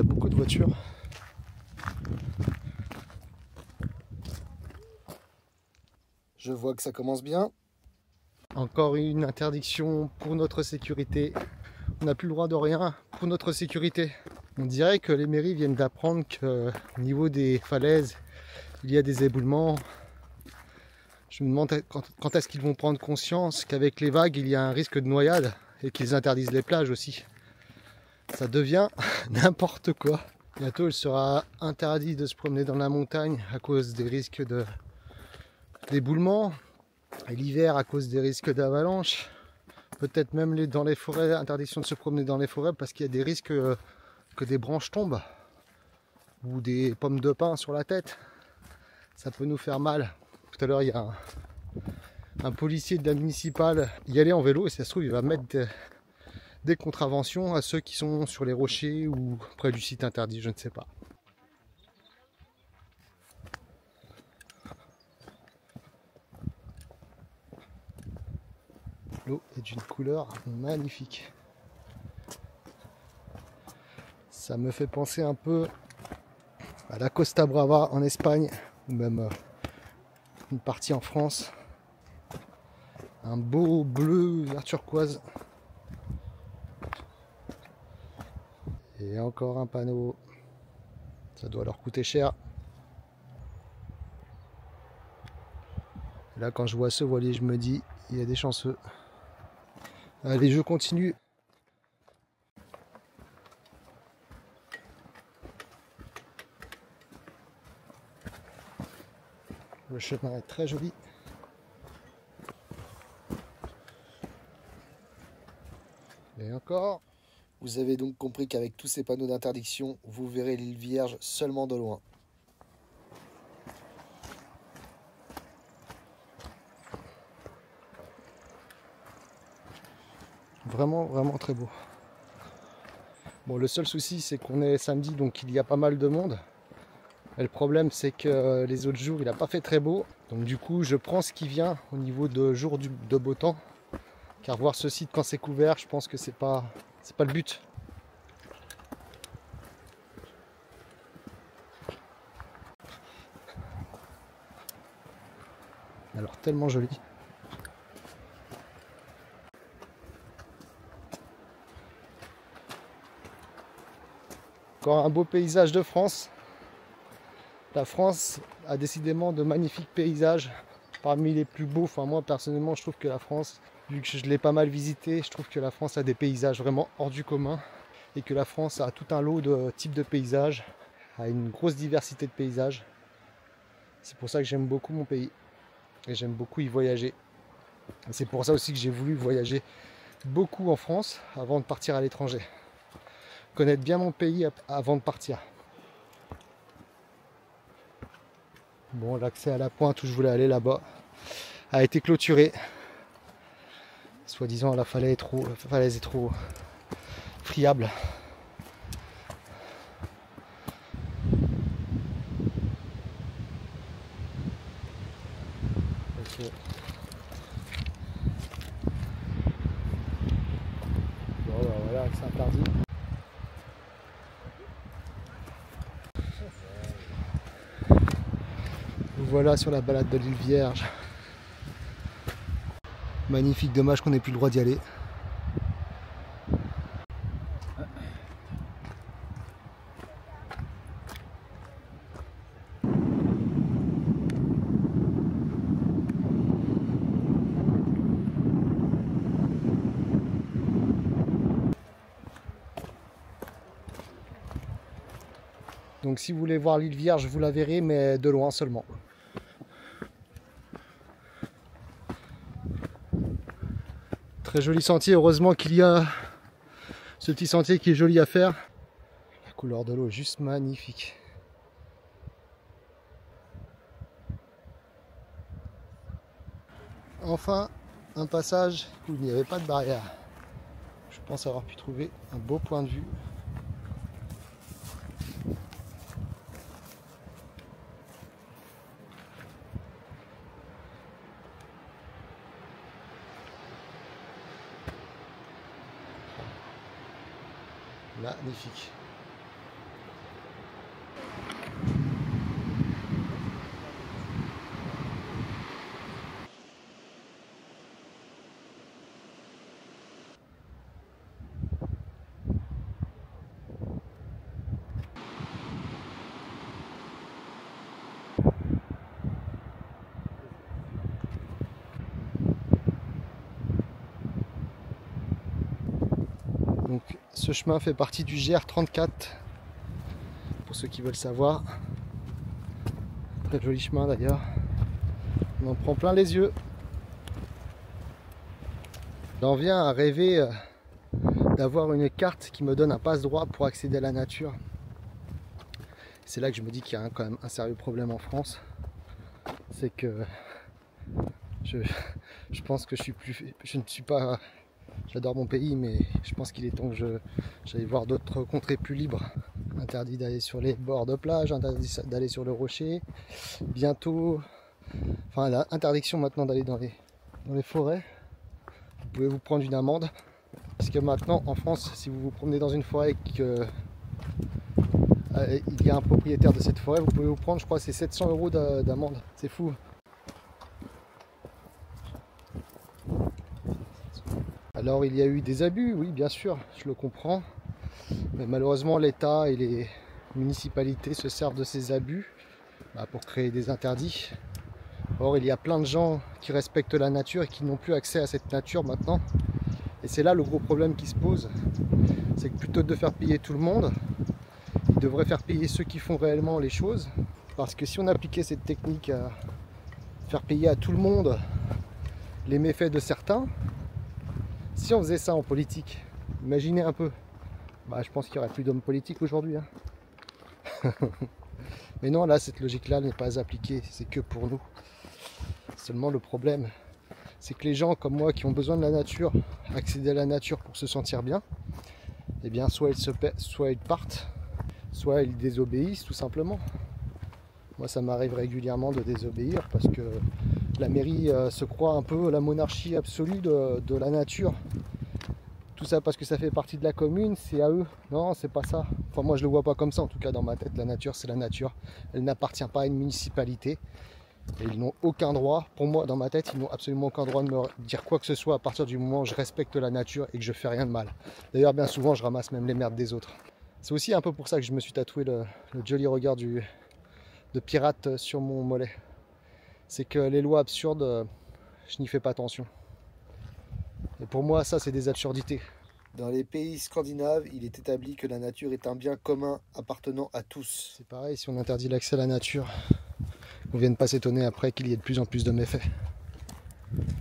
a beaucoup de voitures. Je vois que ça commence bien. Encore une interdiction pour notre sécurité. On n'a plus le droit de rien pour notre sécurité. On dirait que les mairies viennent d'apprendre qu'au niveau des falaises, il y a des éboulements. Je me demande quand est-ce qu'ils vont prendre conscience qu'avec les vagues, il y a un risque de noyade et qu'ils interdisent les plages aussi. Ça devient n'importe quoi. Bientôt, il sera interdit de se promener dans la montagne à cause des risques d'éboulement. Et l'hiver, à cause des risques d'avalanche. Peut-être même dans les forêts, interdiction de se promener dans les forêts parce qu'il y a des risques que des branches tombent ou des pommes de pin sur la tête. Ça peut nous faire mal. Tout à l'heure, il y a un policier de la municipale y allait en vélo et si ça se trouve, il va mettre des contraventions à ceux qui sont sur les rochers ou près du site interdit, je ne sais pas. L'eau est d'une couleur magnifique. Ça me fait penser un peu à la Costa Brava en Espagne ou même une partie en France. Un beau bleu vert turquoise. Et encore un panneau. Ça doit leur coûter cher. Et là, quand je vois ce voilier, je me dis, il y a des chanceux. Allez, je continue. Le chemin est très joli. Et encore. Vous avez donc compris qu'avec tous ces panneaux d'interdiction, vous verrez l'île Vierge seulement de loin. Vraiment, vraiment très beau. Bon, le seul souci, c'est qu'on est samedi, donc il y a pas mal de monde. Et le problème, c'est que les autres jours, il n'a pas fait très beau. Donc du coup, je prends ce qui vient au niveau de jour de beau temps. Car voir ce site quand c'est couvert, je pense que c'est pas le but. Alors tellement joli. Encore un beau paysage de France. La France a décidément de magnifiques paysages. Parmi les plus beaux, enfin moi personnellement je trouve que la France, vu que je l'ai pas mal visité, je trouve que la France a des paysages vraiment hors du commun. Et que la France a tout un lot de types de paysages, a une grosse diversité de paysages. C'est pour ça que j'aime beaucoup mon pays. Et j'aime beaucoup y voyager. C'est pour ça aussi que j'ai voulu voyager beaucoup en France avant de partir à l'étranger. Connaître bien mon pays avant de partir. Bon, l'accès à la pointe où je voulais aller là-bas a été clôturé. Soi-disant la falaise est trop friable. Ok. Bon, bah voilà, c'est interdit. Nous voilà sur la balade de l'île Vierge. Magnifique, dommage qu'on n'ait plus le droit d'y aller. Donc si vous voulez voir l'île Vierge, vous la verrez, mais de loin seulement. Très joli sentier, heureusement qu'il y a ce petit sentier qui est joli à faire. La couleur de l'eau est juste magnifique. Enfin, un passage où il n'y avait pas de barrière. Je pense avoir pu trouver un beau point de vue. Magnifique. Ce chemin fait partie du GR34, pour ceux qui veulent savoir. Très joli chemin d'ailleurs. On en prend plein les yeux. J'en viens à rêver d'avoir une carte qui me donne un passe-droit pour accéder à la nature. C'est là que je me dis qu'il y a quand même un sérieux problème en France. C'est que je pense que je ne suis pas... J'adore mon pays, mais je pense qu'il est temps que j'aille voir d'autres contrées plus libres. Interdit d'aller sur les bords de plage, interdit d'aller sur le rocher. Bientôt, enfin l'interdiction maintenant d'aller dans les forêts. Vous pouvez vous prendre une amende. Parce que maintenant en France, si vous vous promenez dans une forêt et qu'il y a un propriétaire de cette forêt, vous pouvez vous prendre, je crois, c'est 700 € d'amende. C'est fou. Alors il y a eu des abus, oui bien sûr, je le comprends. Mais malheureusement l'État et les municipalités se servent de ces abus pour créer des interdits. Or il y a plein de gens qui respectent la nature et qui n'ont plus accès à cette nature maintenant. Et c'est là le gros problème qui se pose. C'est que plutôt que de faire payer tout le monde, ils devraient faire payer ceux qui font réellement les choses. Parce que si on appliquait cette technique à faire payer à tout le monde les méfaits de certains, si on faisait ça en politique, imaginez un peu, je pense qu'il n'y aurait plus d'hommes politiques aujourd'hui. Hein. Mais non, là, cette logique-là n'est pas appliquée, c'est que pour nous. Seulement le problème, c'est que les gens comme moi qui ont besoin de la nature, accéder à la nature pour se sentir bien, eh bien soit ils partent, soit ils désobéissent tout simplement. Moi ça m'arrive régulièrement de désobéir parce que la mairie se croit un peu la monarchie absolue de la nature. Tout ça parce que ça fait partie de la commune, c'est à eux. Non, c'est pas ça. Enfin moi je le vois pas comme ça, en tout cas dans ma tête, la nature c'est la nature. Elle n'appartient pas à une municipalité. Et ils n'ont aucun droit, pour moi dans ma tête, ils n'ont absolument aucun droit de me dire quoi que ce soit à partir du moment où je respecte la nature et que je fais rien de mal. D'ailleurs bien souvent je ramasse même les merdes des autres. C'est aussi un peu pour ça que je me suis tatoué le joli regard de pirate sur mon mollet. C'est que les lois absurdes, je n'y fais pas attention. Et pour moi ça c'est des absurdités. Dans les pays scandinaves, il est établi que la nature est un bien commun appartenant à tous. C'est pareil, si on interdit l'accès à la nature, on ne vienne pas s'étonner après qu'il y ait de plus en plus de méfaits.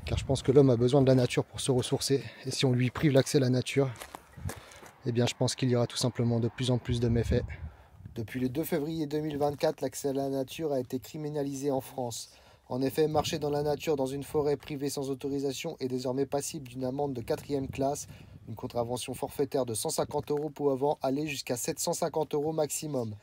Car je pense que l'homme a besoin de la nature pour se ressourcer. Et si on lui prive l'accès à la nature, eh bien je pense qu'il y aura tout simplement de plus en plus de méfaits. Depuis le 2 février 2024, l'accès à la nature a été criminalisé en France. En effet, marcher dans la nature dans une forêt privée sans autorisation est désormais passible d'une amende de 4e classe, une contravention forfaitaire de 150 € pouvant aller jusqu'à 750 € maximum.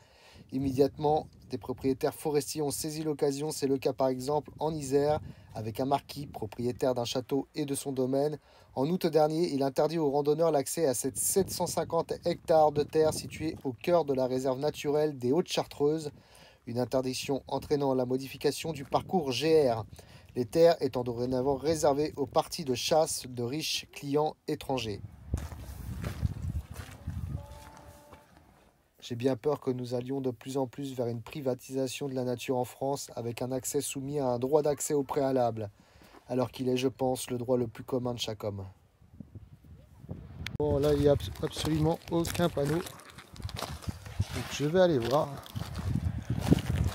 Immédiatement, des propriétaires forestiers ont saisi l'occasion. C'est le cas par exemple en Isère, avec un marquis, propriétaire d'un château et de son domaine. En août dernier, il interdit aux randonneurs l'accès à cette 750 hectares de terre située au cœur de la réserve naturelle des Hautes-Chartreuses. Une interdiction entraînant la modification du parcours GR. Les terres étant dorénavant réservées aux parties de chasse de riches clients étrangers. J'ai bien peur que nous allions de plus en plus vers une privatisation de la nature en France avec un accès soumis à un droit d'accès au préalable, alors qu'il est, je pense, le droit le plus commun de chaque homme. Bon, là, il n'y a absolument aucun panneau. Donc, je vais aller voir.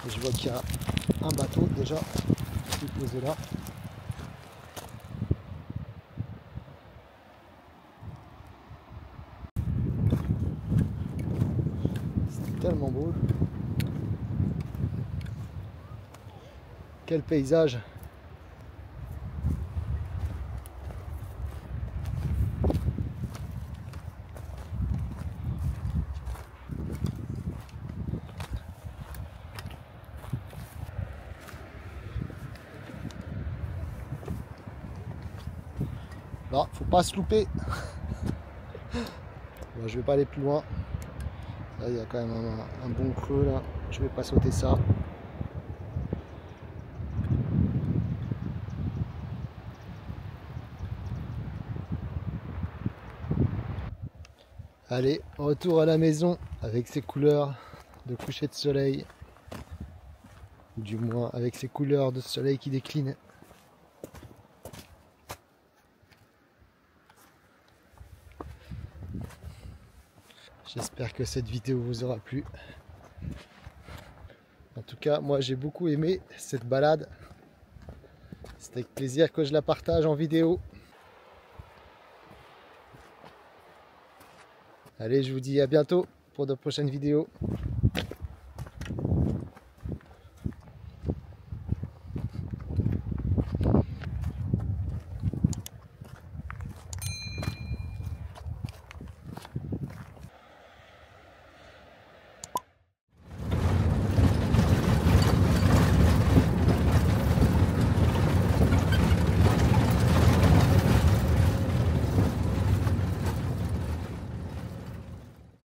Et je vois qu'il y a un bateau déjà qui est posé là. Tellement beau. Quel paysage. Là, faut pas se louper. Bon, je vais pas aller plus loin. Là, il y a quand même un bon creux là. Je vais pas sauter ça. Allez, retour à la maison avec ses couleurs de coucher de soleil. Ou du moins avec ses couleurs de soleil qui déclinent. J'espère que cette vidéo vous aura plu. En tout cas, moi j'ai beaucoup aimé cette balade. C'est avec plaisir que je la partage en vidéo. Allez, je vous dis à bientôt pour de prochaines vidéos.